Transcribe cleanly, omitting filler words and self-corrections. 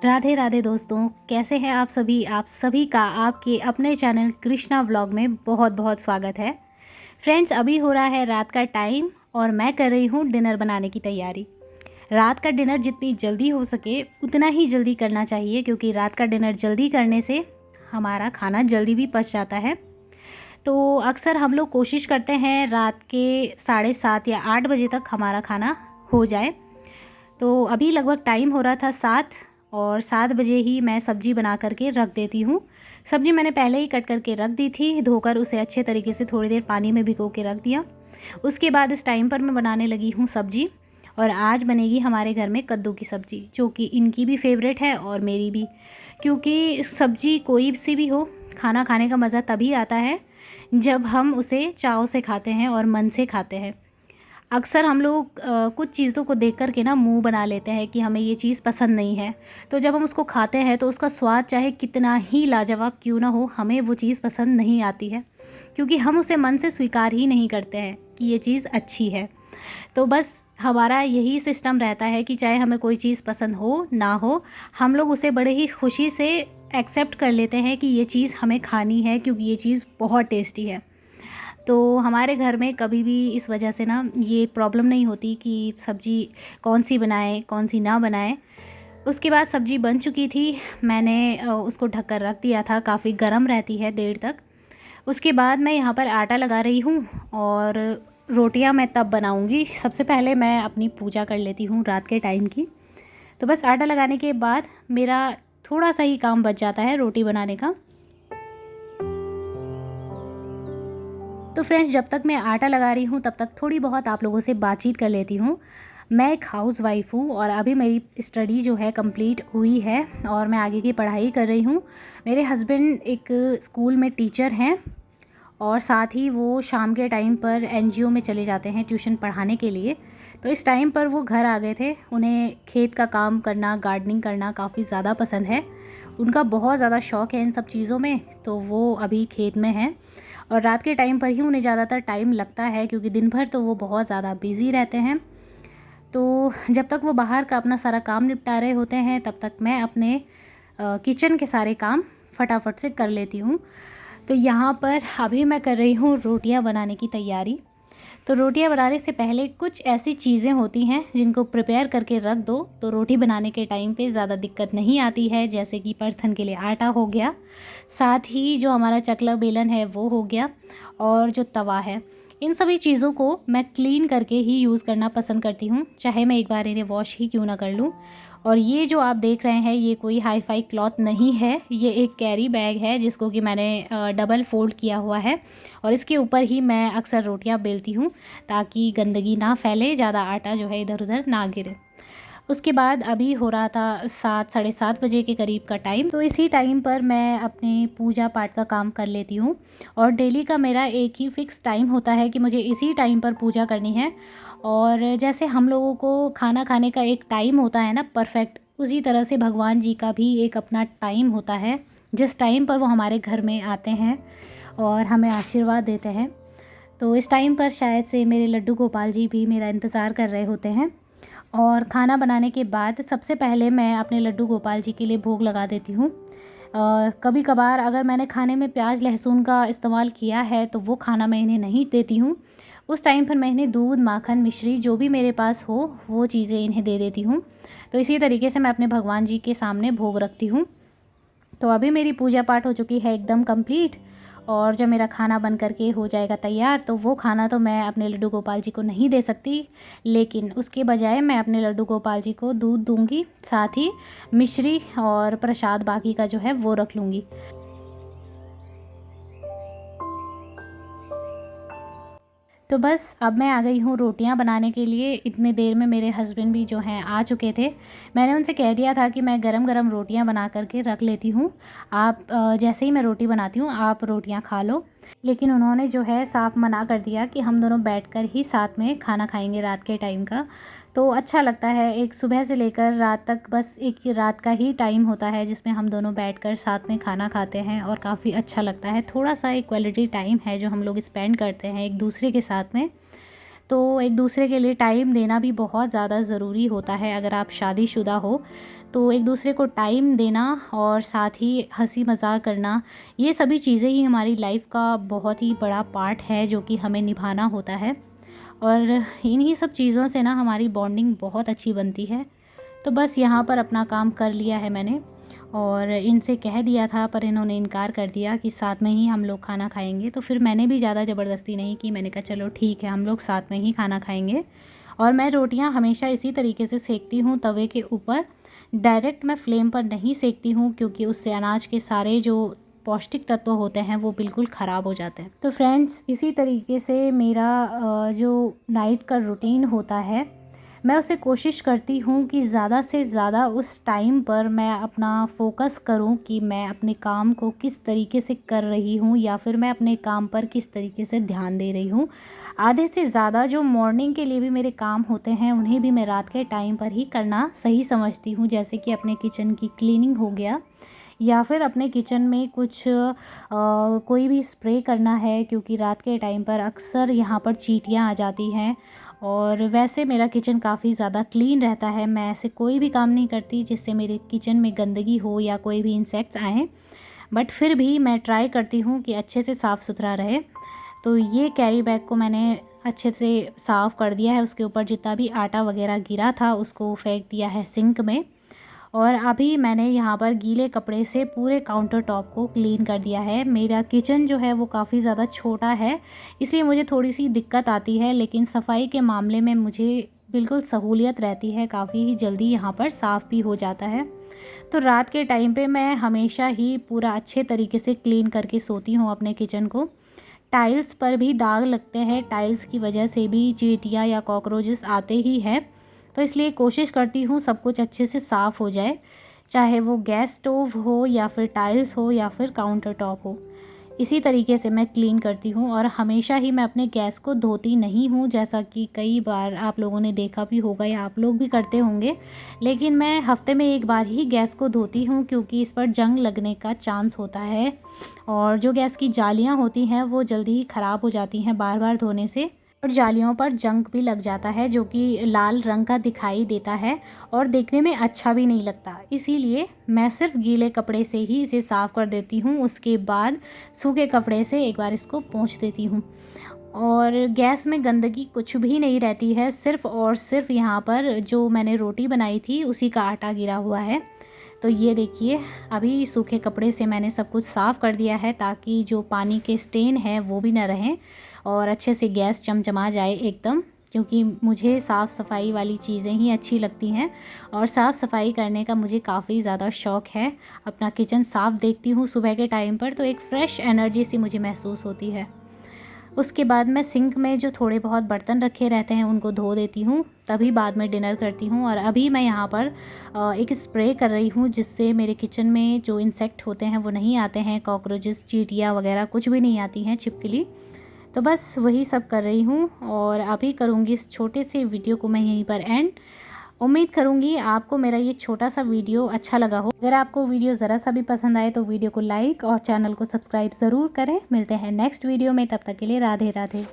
राधे राधे दोस्तों, कैसे हैं आप सभी का आपके अपने चैनल कृष्णा व्लॉग में बहुत बहुत स्वागत है। फ्रेंड्स, अभी हो रहा है रात का टाइम और मैं कर रही हूँ डिनर बनाने की तैयारी। रात का डिनर जितनी जल्दी हो सके उतना ही जल्दी करना चाहिए, क्योंकि रात का डिनर जल्दी करने से हमारा खाना जल्दी भी पच जाता है। तो अक्सर हम लोग कोशिश करते हैं रात के 7:30 या 8 बजे तक हमारा खाना हो जाए। तो अभी लगभग टाइम हो रहा था 7 और 7 बजे ही मैं सब्ज़ी बना करके रख देती हूँ। सब्ज़ी मैंने पहले ही कट करके रख दी थी, धोकर उसे अच्छे तरीके से थोड़ी देर पानी में भिगो के रख दिया। उसके बाद इस टाइम पर मैं बनाने लगी हूँ सब्ज़ी। और आज बनेगी हमारे घर में कद्दू की सब्ज़ी, जो कि इनकी भी फेवरेट है और मेरी भी, क्योंकि सब्ज़ी कोई सी भी हो, खाना खाने का मज़ा तभी आता है जब हम उसे चाव से खाते हैं और मन से खाते हैं। अक्सर हम लोग कुछ चीज़ों को देख कर के ना मुंह बना लेते हैं कि हमें ये चीज़ पसंद नहीं है, तो जब हम उसको खाते हैं तो उसका स्वाद चाहे कितना ही लाजवाब क्यों ना हो, हमें वो चीज़ पसंद नहीं आती है, क्योंकि हम उसे मन से स्वीकार ही नहीं करते हैं कि ये चीज़ अच्छी है। तो बस हमारा यही सिस्टम रहता है कि चाहे हमें कोई चीज़ पसंद हो ना हो, हम लोग उसे बड़े ही खुशी से एक्सेप्ट कर लेते हैं कि ये चीज़ हमें खानी है, क्योंकि ये चीज़ बहुत टेस्टी है। तो हमारे घर में कभी भी इस वजह से ना ये प्रॉब्लम नहीं होती कि सब्ज़ी कौन सी बनाएं कौन सी ना बनाएं। उसके बाद सब्ज़ी बन चुकी थी, मैंने उसको ढक कर रख दिया था, काफ़ी गर्म रहती है देर तक। उसके बाद मैं यहाँ पर आटा लगा रही हूँ और रोटियाँ मैं तब बनाऊँगी। सबसे पहले मैं अपनी पूजा कर लेती हूँ रात के टाइम की। तो बस आटा लगाने के बाद मेरा थोड़ा सा ही काम बच जाता है रोटी बनाने का। तो फ्रेंड्स, जब तक मैं आटा लगा रही हूँ तब तक थोड़ी बहुत आप लोगों से बातचीत कर लेती हूँ। मैं एक हाउस वाइफ हूँ और अभी मेरी स्टडी जो है कंप्लीट हुई है और मैं आगे की पढ़ाई कर रही हूँ। मेरे हस्बैंड एक स्कूल में टीचर हैं और साथ ही वो शाम के टाइम पर एनजीओ में चले जाते हैं ट्यूशन पढ़ाने के लिए। तो इस टाइम पर वो घर आ गए थे। उन्हें खेत का काम करना, गार्डनिंग करना काफ़ी ज़्यादा पसंद है। उनका बहुत ज़्यादा शौक़ है इन सब चीज़ों में, तो वो अभी खेत में हैं और रात के टाइम पर ही उन्हें ज़्यादातर टाइम लगता है, क्योंकि दिन भर तो वो बहुत ज़्यादा बिज़ी रहते हैं। तो जब तक वो बाहर का अपना सारा काम निपटा रहे होते हैं तब तक मैं अपने किचन के सारे काम फटाफट से कर लेती हूँ। तो यहाँ पर अभी मैं कर रही हूँ रोटियाँ बनाने की तैयारी। तो रोटियाँ बनाने से पहले कुछ ऐसी चीज़ें होती हैं जिनको प्रिपेयर करके रख दो तो रोटी बनाने के टाइम पे ज़्यादा दिक्कत नहीं आती है, जैसे कि परथन के लिए आटा हो गया, साथ ही जो हमारा चकला बेलन है वो हो गया, और जो तवा है। इन सभी चीज़ों को मैं क्लीन करके ही यूज़ करना पसंद करती हूँ, चाहे मैं एक बार इन्हें वॉश ही क्यों ना कर लूँ। और ये जो आप देख रहे हैं ये कोई हाई फाई क्लॉथ नहीं है, ये एक कैरी बैग है जिसको कि मैंने डबल फोल्ड किया हुआ है और इसके ऊपर ही मैं अक्सर रोटियां बेलती हूँ, ताकि गंदगी ना फैले, ज़्यादा आटा जो है इधर उधर ना गिरे। उसके बाद अभी हो रहा था 7 साढ़े 7 बजे के करीब का टाइम। तो इसी टाइम पर मैं अपने पूजा पाठ का काम कर लेती हूँ और डेली का मेरा एक ही फ़िक्स टाइम होता है कि मुझे इसी टाइम पर पूजा करनी है। और जैसे हम लोगों को खाना खाने का एक टाइम होता है ना परफेक्ट, उसी तरह से भगवान जी का भी एक अपना टाइम होता है, जिस टाइम पर वो हमारे घर में आते हैं और हमें आशीर्वाद देते हैं। तो इस टाइम पर शायद से मेरे लड्डू गोपाल जी भी मेरा इंतज़ार कर रहे होते हैं। और खाना बनाने के बाद सबसे पहले मैं अपने लड्डू गोपाल जी के लिए भोग लगा देती हूँ। कभी कभार अगर मैंने खाने में प्याज लहसुन का इस्तेमाल किया है तो वो खाना मैं इन्हें नहीं देती हूँ। उस टाइम पर मैं इन्हें दूध, माखन, मिश्री जो भी मेरे पास हो वो चीज़ें इन्हें दे देती हूँ। तो इसी तरीके से मैं अपने भगवान जी के सामने भोग रखती हूँ। तो अभी मेरी पूजा पाठ हो चुकी है एकदम कंप्लीट, और जब मेरा खाना बन करके हो जाएगा तैयार तो वो खाना तो मैं अपने लड्डू गोपाल जी को नहीं दे सकती, लेकिन उसके बजाय मैं अपने लड्डू गोपाल जी को दूध दूंगी, साथ ही मिश्री और प्रसाद बाकी का जो है वो रख लूँगी। तो बस अब मैं आ गई हूँ रोटियाँ बनाने के लिए। इतने देर में मेरे हस्बैंड भी जो हैं आ चुके थे। मैंने उनसे कह दिया था कि मैं गरम गरम रोटियाँ बना करके रख लेती हूँ, आप जैसे ही मैं रोटी बनाती हूँ आप रोटियाँ खा लो। लेकिन उन्होंने जो है साफ मना कर दिया कि हम दोनों बैठकर ही साथ में खाना खाएंगे रात के टाइम का। तो अच्छा लगता है, एक सुबह से लेकर रात तक बस एक ही रात का ही टाइम होता है जिसमें हम दोनों बैठकर साथ में खाना खाते हैं और काफ़ी अच्छा लगता है। थोड़ा सा एक क्वालिटी टाइम है जो हम लोग स्पेंड करते हैं एक दूसरे के साथ में। तो एक दूसरे के लिए टाइम देना भी बहुत ज़्यादा ज़रूरी होता है। अगर आप शादीशुदा हो तो एक दूसरे को टाइम देना और साथ ही हंसी मज़ाक करना, ये सभी चीज़ें ही हमारी लाइफ का बहुत ही बड़ा पार्ट है जो कि हमें निभाना होता है। और इन्हीं सब चीज़ों से ना हमारी बॉन्डिंग बहुत अच्छी बनती है। तो बस यहाँ पर अपना काम कर लिया है मैंने और इनसे कह दिया था, पर इन्होंने इनकार कर दिया कि साथ में ही हम लोग खाना खाएंगे। तो फिर मैंने भी ज़्यादा ज़बरदस्ती नहीं की, मैंने कहा चलो ठीक है, हम लोग साथ में ही खाना खाएंगे। और मैं रोटियां हमेशा इसी तरीके से सेकती हूँ, तवे के ऊपर। डायरेक्ट मैं फ्लेम पर नहीं सेकती हूँ क्योंकि उससे अनाज के सारे जो पौष्टिक तत्व होते हैं वो बिल्कुल ख़राब हो जाते हैं। तो फ्रेंड्स, इसी तरीके से मेरा जो नाइट का रूटीन होता है, मैं उसे कोशिश करती हूँ कि ज़्यादा से ज़्यादा उस टाइम पर मैं अपना फ़ोकस करूँ कि मैं अपने काम को किस तरीके से कर रही हूँ या फिर मैं अपने काम पर किस तरीके से ध्यान दे रही हूँ। आधे से ज़्यादा जो मॉर्निंग के लिए भी मेरे काम होते हैं उन्हें भी मैं रात के टाइम पर ही करना सही समझती हूँ। जैसे कि अपने किचन की क्लीनिंग हो गया या फिर अपने किचन में कुछ कोई भी स्प्रे करना है, क्योंकि रात के टाइम पर अक्सर यहाँ पर चींटियाँ आ जाती हैं। और वैसे मेरा किचन काफ़ी ज़्यादा क्लीन रहता है, मैं ऐसे कोई भी काम नहीं करती जिससे मेरे किचन में गंदगी हो या कोई भी इंसेक्ट्स आएँ, बट फिर भी मैं ट्राई करती हूँ कि अच्छे से साफ़ सुथरा रहे। तो ये कैरी बैग को मैंने अच्छे से साफ़ कर दिया है, उसके ऊपर जितना भी आटा वगैरह गिरा था उसको फेंक दिया है सिंक में। और अभी मैंने यहाँ पर गीले कपड़े से पूरे काउंटर टॉप को क्लीन कर दिया है। मेरा किचन जो है वो काफ़ी ज़्यादा छोटा है, इसलिए मुझे थोड़ी सी दिक्कत आती है, लेकिन सफाई के मामले में मुझे बिल्कुल सहूलियत रहती है, काफ़ी ही जल्दी यहाँ पर साफ़ भी हो जाता है। तो रात के टाइम पे मैं हमेशा ही पूरा अच्छे तरीके से क्लीन करके सोती हूँ अपने किचन को। टाइल्स पर भी दाग लगते हैं, टाइल्स की वजह से भी चींटियाँ या कॉकरोचेस आते ही हैं, तो इसलिए कोशिश करती हूँ सब कुछ अच्छे से साफ़ हो जाए, चाहे वो गैस स्टोव हो या फिर टाइल्स हो या फिर काउंटर टॉप हो। इसी तरीके से मैं क्लीन करती हूँ और हमेशा ही मैं अपने गैस को धोती नहीं हूँ, जैसा कि कई बार आप लोगों ने देखा भी होगा या आप लोग भी करते होंगे। लेकिन मैं हफ्ते में एक बार ही गैस को धोती हूँ क्योंकि इस पर जंग लगने का चांस होता है और जो गैस की जालियाँ होती हैं वो जल्दी ही ख़राब हो जाती हैं बार बार धोने से, और जालियों पर जंग भी लग जाता है जो कि लाल रंग का दिखाई देता है और देखने में अच्छा भी नहीं लगता। इसीलिए मैं सिर्फ गीले कपड़े से ही इसे साफ़ कर देती हूँ, उसके बाद सूखे कपड़े से एक बार इसको पोंछ देती हूँ। और गैस में गंदगी कुछ भी नहीं रहती है, सिर्फ़ और सिर्फ यहाँ पर जो मैंने रोटी बनाई थी उसी का आटा गिरा हुआ है। तो ये देखिए, अभी सूखे कपड़े से मैंने सब कुछ साफ़ कर दिया है ताकि जो पानी के स्टेन है वो भी ना रहें और अच्छे से गैस चमचमा जाए एकदम, क्योंकि मुझे साफ़ सफाई वाली चीज़ें ही अच्छी लगती हैं और साफ़ सफाई करने का मुझे काफ़ी ज़्यादा शौक़ है। अपना किचन साफ़ देखती हूँ सुबह के टाइम पर तो एक फ़्रेश एनर्जी सी मुझे महसूस होती है। उसके बाद मैं सिंक में जो थोड़े बहुत बर्तन रखे रहते हैं उनको धो देती हूँ, तभी बाद में डिनर करती हूँ। और अभी मैं यहाँ पर एक स्प्रे कर रही हूँ जिससे मेरे किचन में जो इंसेक्ट होते हैं वो नहीं आते हैं, कॉकरोचेस चींटियाँ वगैरह कुछ भी नहीं आती हैं, छिपकली। तो बस वही सब कर रही हूँ और अभी करूँगी इस छोटे से वीडियो को मैं यहीं पर एंड। उम्मीद करूँगी आपको मेरा ये छोटा सा वीडियो अच्छा लगा हो। अगर आपको वीडियो ज़रा सा भी पसंद आए तो वीडियो को लाइक और चैनल को सब्सक्राइब ज़रूर करें। मिलते हैं नेक्स्ट वीडियो में, तब तक के लिए राधे राधे।